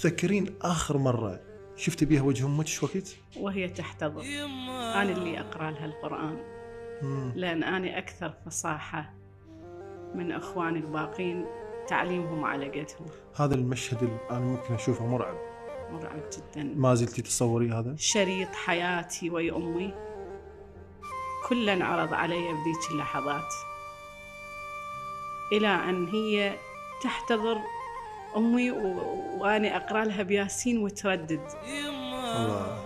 تذكرين آخر مرة شفت بيها وجه أمك شو وقت؟ وهي تحتضر. أنا اللي أقرأ لها القرآن لأن أنا أكثر فصاحة من أخواني الباقين، تعليمهم على قدهم. هذا المشهد اللي أنا ممكن أشوفه مرعب جدا. ما زلتي تصوري هذا؟ شريط حياتي ويا أمي كله انعرض علي بذيك اللحظات، إلى أن هي تحتضر أمي وأنا أقرأ لها بياسين وتردد. الله.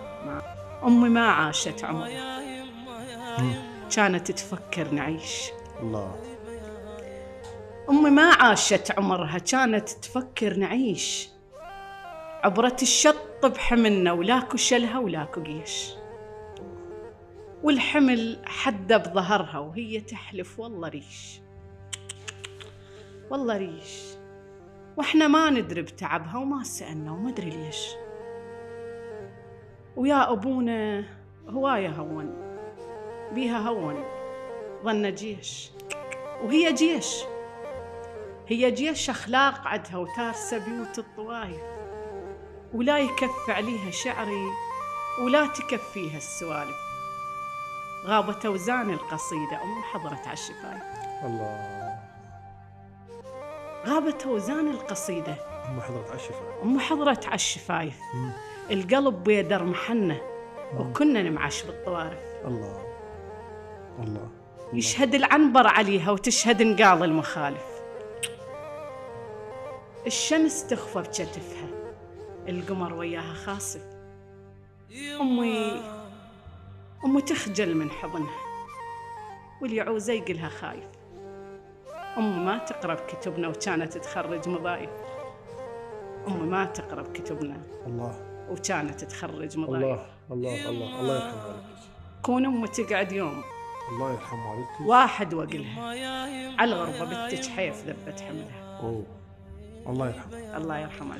أمي ما عاشت عمرها، كانت تفكر نعيش. الله. أمي ما عاشت عمرها، كانت تفكر نعيش. عبرت الشط بحملنا ولاكو شلها ولاكو قيش، والحمل حدى بظهرها وهي تحلف والله ريش والله ريش. واحنا ما ندري بتعبها وما سألنا وما ادري ليش. ويا أبونا هواية هون بيها، هون ظن جيش، وهي جيش، هي جيش أخلاق عدها وتارسة بيوت الطوايف، ولا يكف عليها شعري ولا تكفيها السوالف. غابت أوزان القصيدة أم حضرت عالشفايف. الله. غابت أوزان القصيدة أم حضرت عالشفايف. أم حضرت عالشفايف. القلب بيدر محنة وكنا نمعش بالطوارف. الله. الله. يشهد العنبر عليها وتشهد نقاض المخالف. الشمس تخفى بكتفها، القمر وياها خاسف. أمي تخجل من حضنها واليعوزة يقلها خايف. أمي ما تقرأ بكتبنا وكانت تخرج مضايف. أمي ما تقرأ بكتبنا الله وكانت تخرج مضايف. الله الله الله الله يرحم والديك. كون أمي تقعد يوم الله يرحم والديك. واحد وقلها على الغربة بنتك حيف ذبت حملها. الله يرحم. الله يرحم.